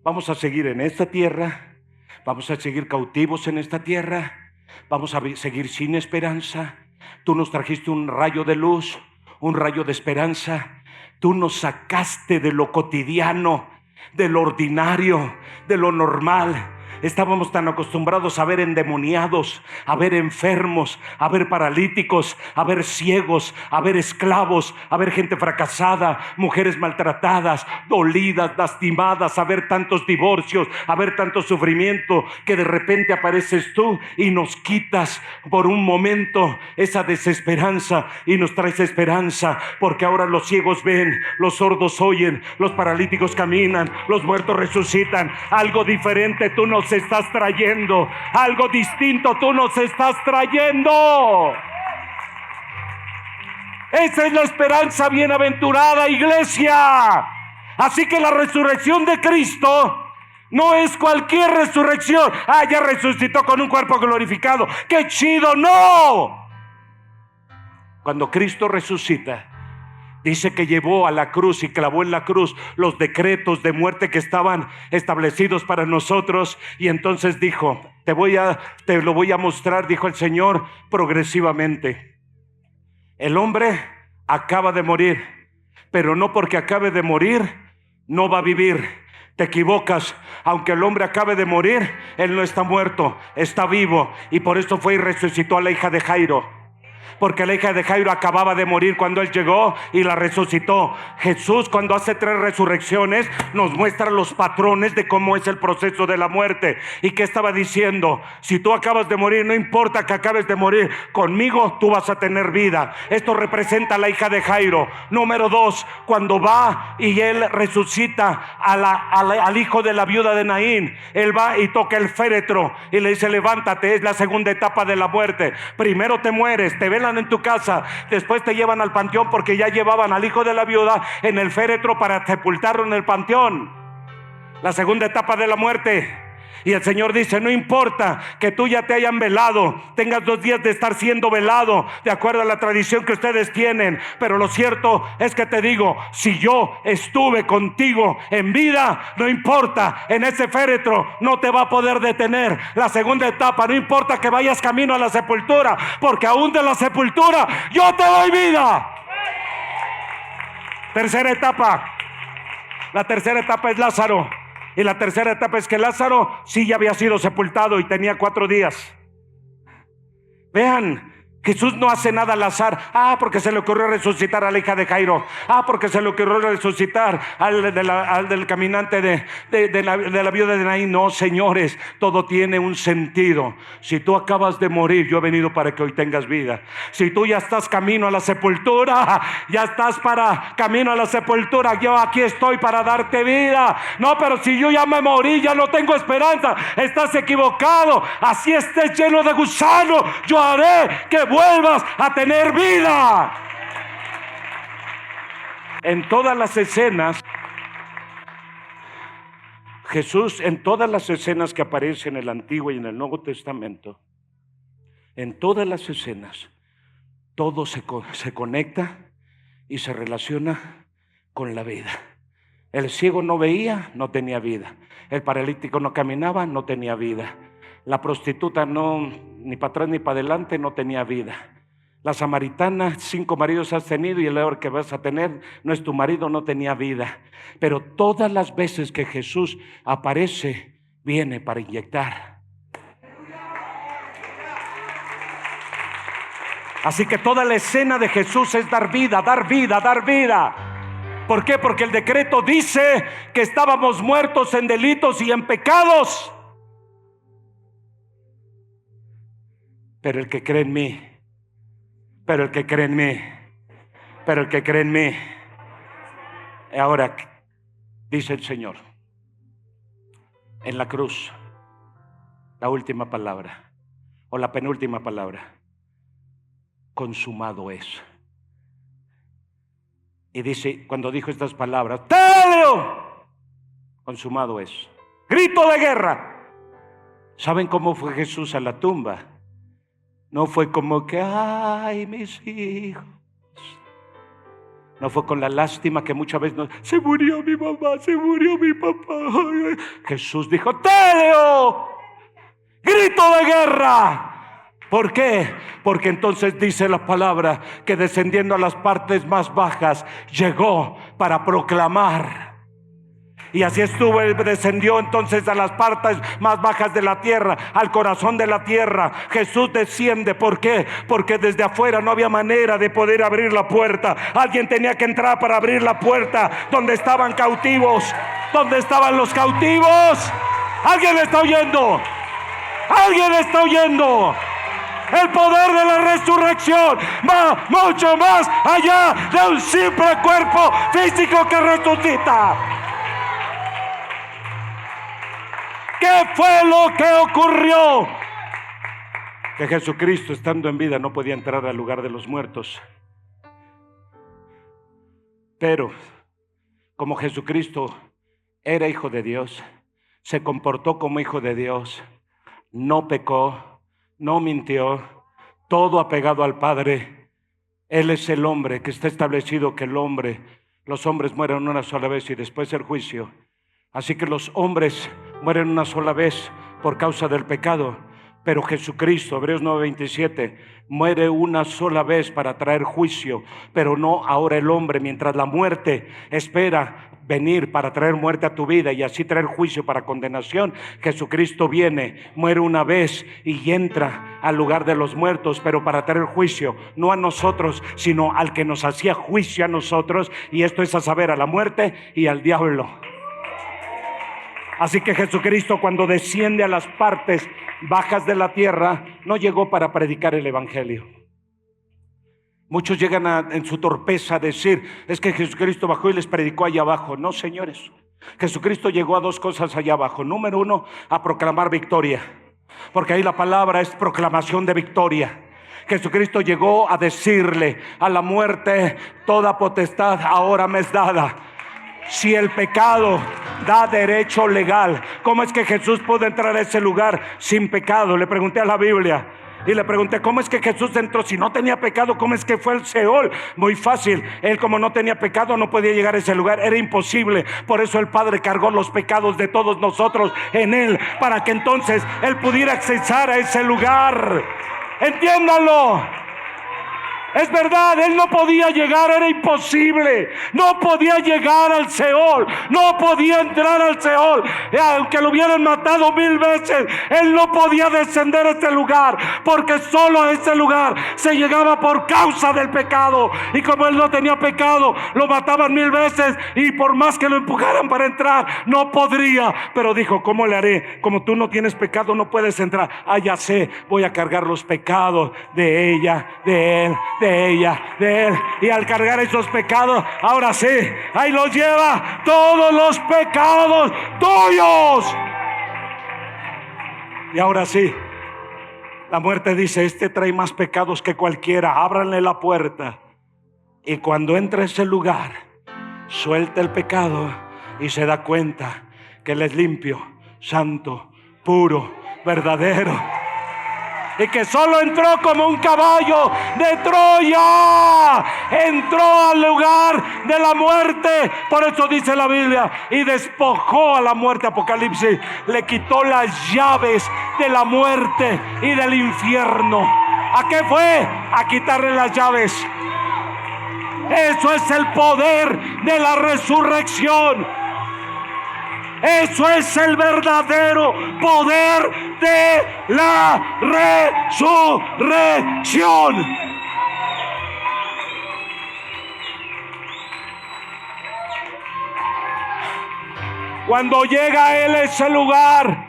¿Vamos a seguir en esta tierra? ¿Vamos a seguir cautivos en esta tierra? ¿Vamos a seguir sin esperanza? Tú nos trajiste un rayo de luz, un rayo de esperanza. Tú nos sacaste de lo cotidiano, de lo ordinario, de lo normal. Estábamos tan acostumbrados a ver endemoniados, a ver enfermos, a ver paralíticos, a ver ciegos, a ver esclavos, a ver gente fracasada, mujeres maltratadas, dolidas, lastimadas, a ver tantos divorcios, a ver tanto sufrimiento, que de repente apareces tú y nos quitas por un momento esa desesperanza y nos traes esperanza, porque ahora los ciegos ven, los sordos oyen, los paralíticos caminan, los muertos resucitan. Algo diferente tú nos estás trayendo, algo distinto tú nos estás trayendo. Esa es la esperanza bienaventurada, iglesia. Así que la resurrección de Cristo no es cualquier resurrección. Ya resucitó con un cuerpo glorificado, ¡qué chido! ¡No! Cuando Cristo resucita, dice que llevó a la cruz y clavó en la cruz los decretos de muerte que estaban establecidos para nosotros. Y entonces dijo: te lo voy a mostrar, dijo el Señor, progresivamente. El hombre acaba de morir, pero no porque acabe de morir no va a vivir. Te equivocas. Aunque el hombre acabe de morir, él no está muerto, está vivo. Y por eso fue y resucitó a la hija de Jairo, porque la hija de Jairo acababa de morir cuando él llegó y la resucitó. Jesús, cuando hace 3 resurrecciones, nos muestra los patrones de cómo es el proceso de la muerte. ¿Y qué estaba diciendo? Si tú acabas de morir, no importa que acabes de morir, conmigo tú vas a tener vida. Esto representa a la hija de Jairo. Número 2, cuando va y él resucita al hijo de la viuda de Naín, él va y toca el féretro y le dice: levántate. Es la segunda etapa de la muerte. Primero te mueres, te velan en tu casa, después te llevan al panteón, porque ya llevaban al hijo de la viuda en el féretro para sepultarlo en el panteón. La segunda etapa de la muerte. Y el Señor dice: no importa que tú ya te hayan velado, tengas 2 días de estar siendo velado, de acuerdo a la tradición que ustedes tienen, pero lo cierto es que te digo, si yo estuve contigo en vida, no importa, en ese féretro no te va a poder detener. La segunda etapa, no importa que vayas camino a la sepultura, porque aún de la sepultura yo te doy vida. Tercera etapa. La tercera etapa es Lázaro. Y la tercera etapa es que Lázaro sí ya había sido sepultado y tenía 4 días. Vean, Jesús no hace nada al azar. Porque se le ocurrió resucitar a la hija de Jairo. Porque se le ocurrió resucitar al del caminante de la viuda de Naín. No, señores, todo tiene un sentido. Si tú acabas de morir, yo he venido para que hoy tengas vida. Si tú ya estás camino a la sepultura, ya estás camino a la sepultura, yo aquí estoy para darte vida. No, pero si yo ya me morí, ya no tengo esperanza. Estás equivocado. Así estés lleno de gusano, yo haré que vuelvas a tener vida. En todas las escenas, Jesús, en todas las escenas que aparecen en el Antiguo y en el Nuevo Testamento, en todas las escenas, todo se conecta y se relaciona con la vida. El ciego no veía, no tenía vida. El paralítico no caminaba, no tenía vida. La prostituta no, ni para atrás ni para adelante, no tenía vida. La samaritana, 5 maridos has tenido y el peor que vas a tener no es tu marido, no tenía vida. Pero todas las veces que Jesús aparece, viene para inyectar. Así que toda la escena de Jesús es dar vida, dar vida, dar vida. ¿Por qué? Porque el decreto dice que estábamos muertos en delitos y en pecados. Pero el que cree en mí, pero el que cree en mí, pero el que cree en mí. Ahora, dice el Señor, en la cruz, la última palabra, o la penúltima palabra, consumado es. Y dice, cuando dijo estas palabras, ¡Teleo! Consumado es. Grito de guerra. ¿Saben cómo fue Jesús a la tumba? No fue como que, ay, mis hijos. No fue con la lástima que muchas veces nos, se murió mi mamá, se murió mi papá. Jesús dijo, ¡Teleo! Grito de guerra. ¿Por qué? Porque entonces dice la palabra que descendiendo a las partes más bajas llegó para proclamar. Y así estuvo, él descendió entonces a las partes más bajas de la tierra, al corazón de la tierra. Jesús desciende, ¿por qué? Porque desde afuera no había manera de poder abrir la puerta. Alguien tenía que entrar para abrir la puerta donde estaban cautivos. ¿Dónde estaban los cautivos? ¿Alguien está oyendo? ¿Alguien está oyendo? El poder de la resurrección va mucho más allá de un simple cuerpo físico que resucita. ¿Qué fue lo que ocurrió? Que Jesucristo, estando en vida, no podía entrar al lugar de los muertos. Pero como Jesucristo era hijo de Dios, se comportó como hijo de Dios, no pecó, no mintió, todo apegado al Padre. Él es el hombre que está establecido que los hombres mueren una sola vez y después el juicio. Así que los hombres mueren una sola vez por causa del pecado, pero Jesucristo, Hebreos 9:27, muere una sola vez para traer juicio, pero no ahora el hombre, mientras la muerte espera venir para traer muerte a tu vida y así traer juicio para condenación. Jesucristo viene, muere una vez y entra al lugar de los muertos, pero para traer juicio, no a nosotros, sino al que nos hacía juicio a nosotros, y esto es a saber, a la muerte y al diablo. Así que Jesucristo, cuando desciende a las partes bajas de la tierra, no llegó para predicar el evangelio. Muchos llegan en su torpeza a decir, es que Jesucristo bajó y les predicó allá abajo. No, señores, Jesucristo llegó a 2 cosas allá abajo. Número 1, a proclamar victoria, porque ahí la palabra es proclamación de victoria. Jesucristo llegó a decirle a la muerte, toda potestad ahora me es dada. Si el pecado da derecho legal, ¿cómo es que Jesús pudo entrar a ese lugar sin pecado? Le pregunté a la Biblia y le pregunté, ¿cómo es que Jesús entró si no tenía pecado? ¿Cómo es que fue al Seol? Muy fácil, él como no tenía pecado no podía llegar a ese lugar, era imposible. Por eso el Padre cargó los pecados de todos nosotros en él, para que entonces él pudiera accesar a ese lugar. Entiéndalo. Es verdad, él no podía llegar, era imposible. No podía llegar al Seol, no podía entrar al Seol. Aunque lo hubieran matado 1000 veces, él no podía descender a este lugar, porque solo a este lugar se llegaba por causa del pecado. Y como él no tenía pecado, lo mataban 1000 veces, y por más que lo empujaran para entrar, no podría. Pero dijo, ¿cómo le haré? Como tú no tienes pecado, no puedes entrar. Ah, ya sé, voy a cargar los pecados de ella, de él, de ella, de él. Y al cargar esos pecados, ahora sí, ahí los lleva, todos los pecados tuyos. Y ahora sí, la muerte dice, este trae más pecados que cualquiera, ábranle la puerta. Y cuando entra a ese lugar, suelta el pecado y se da cuenta que él es limpio, santo, puro, verdadero. y que solo entró como un caballo de Troya, entró al lugar de la muerte. Por eso dice la Biblia, y despojó a la muerte, Apocalipsis, le quitó las llaves de la muerte y del infierno. ¿A qué fue? A quitarle las llaves. Eso es el poder de la resurrección. Eso es el verdadero poder de la resurrección. Cuando llega a él a ese lugar,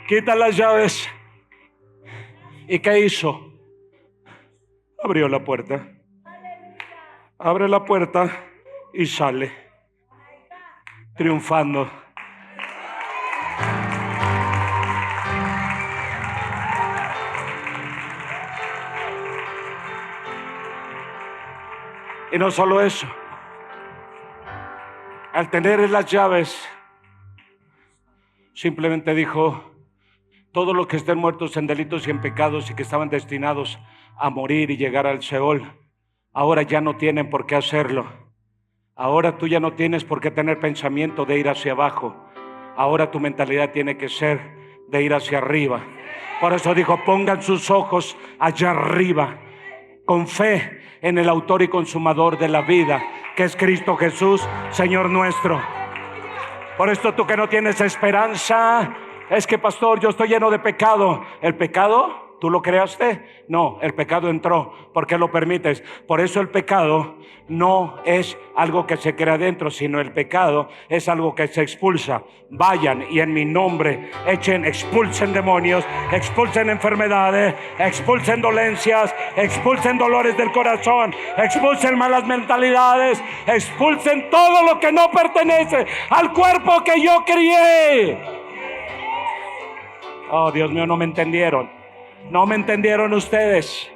quita las llaves. ¿Y qué hizo? Abrió la puerta. Abre la puerta y sale triunfando. Y no solo eso, al tener las llaves, simplemente dijo: todos los que estén muertos en delitos y en pecados y que estaban destinados a morir y llegar al Seol, ahora ya no tienen por qué hacerlo. Ahora tú ya no tienes por qué tener pensamiento de ir hacia abajo. Ahora tu mentalidad tiene que ser de ir hacia arriba. Por eso dijo: pongan sus ojos allá arriba, con fe en el autor y consumador de la vida, que es Cristo Jesús, Señor nuestro. Por esto tú que no tienes esperanza, es que pastor, yo estoy lleno de pecado. ¿El pecado tú lo creaste? No, el pecado entró. ¿Por qué lo permites? Por eso el pecado no es algo que se crea dentro, sino el pecado es algo que se expulsa. Vayan y en mi nombre expulsen demonios, expulsen enfermedades, expulsen dolencias, expulsen dolores del corazón, expulsen malas mentalidades, expulsen todo lo que no pertenece al cuerpo que yo crié. Oh, Dios mío, no me entendieron. No me entendieron ustedes.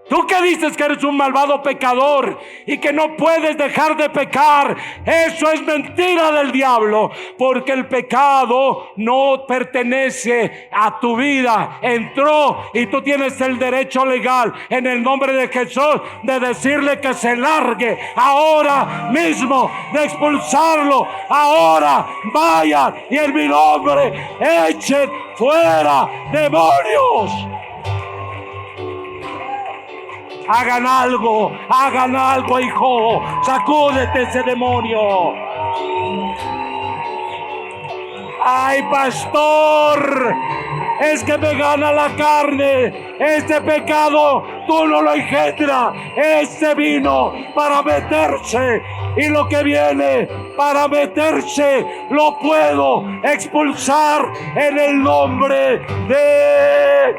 Tú que dices que eres un malvado pecador y que no puedes dejar de pecar, eso es mentira del diablo, porque el pecado no pertenece a tu vida. Entró y tú tienes el derecho legal en el nombre de Jesús de decirle que se largue ahora mismo, de expulsarlo ahora. Vayan y en mi nombre echen fuera demonios. Hagan algo, hijo. Sacúdete ese demonio. Ay, pastor, es que me gana la carne. Este pecado tú no lo engendras. Este vino para meterse, y lo que viene para meterse lo puedo expulsar en el nombre de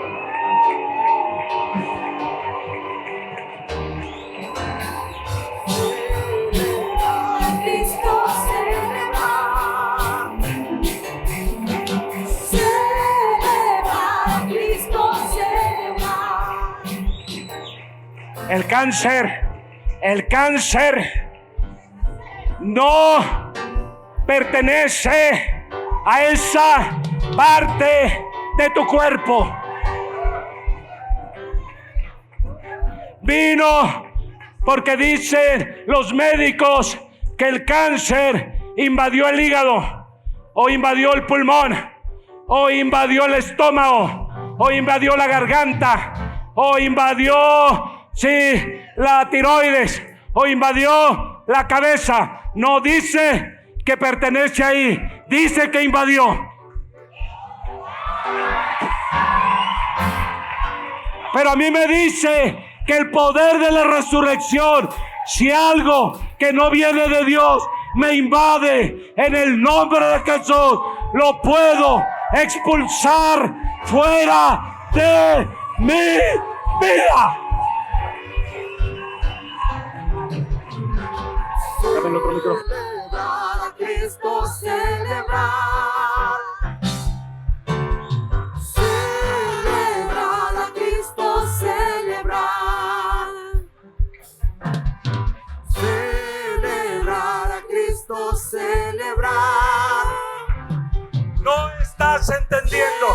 El cáncer no pertenece a esa parte de tu cuerpo. Vino porque dicen los médicos que el cáncer invadió el hígado, o invadió el pulmón, o invadió el estómago, o invadió la garganta, o invadió la tiroides, o invadió la cabeza. No dice que pertenece ahí, dice que invadió. Pero a mí me dice que el poder de la resurrección, si algo que no viene de Dios me invade, en el nombre de Jesús lo puedo expulsar fuera de mi vida. Dame el otro micrófono. Celebrar a Cristo, celebrar. Celebrar a Cristo, celebrar. Celebrar a Cristo, celebrar. No está estás entendiendo.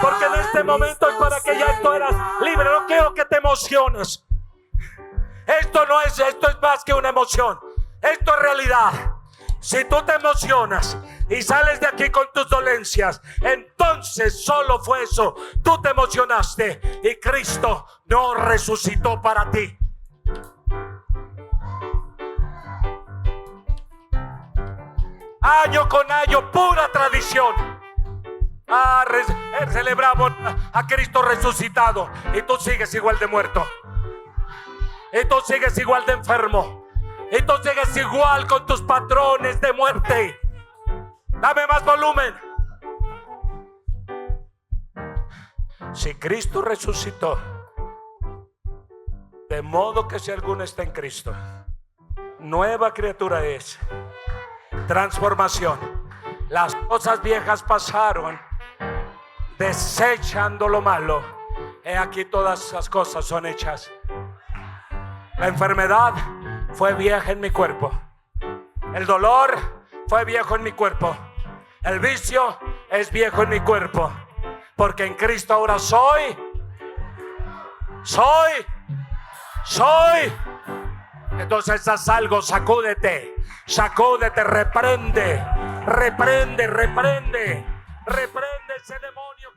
Porque en este momento es para que ya tú eras libre. No quiero que te emociones. Esto es más que una emoción. Esto es realidad. Si tú te emocionas y sales de aquí con tus dolencias, entonces solo fue eso. Tú te emocionaste y Cristo no resucitó para ti. Año con año, pura tradición. Celebramos a Cristo resucitado y tú sigues igual de muerto. Y tú sigues igual de enfermo. Y tú sigues igual con tus patrones de muerte. Dame más volumen. Si Cristo resucitó, de modo que si alguno está en Cristo, nueva criatura es. Transformación. Las cosas viejas pasaron, desechando lo malo. He aquí todas esas cosas son hechas. La enfermedad fue vieja en mi cuerpo. El dolor fue viejo en mi cuerpo. El vicio es viejo en mi cuerpo. Porque en Cristo ahora soy. Entonces haz algo, sacúdete, reprende ese demonio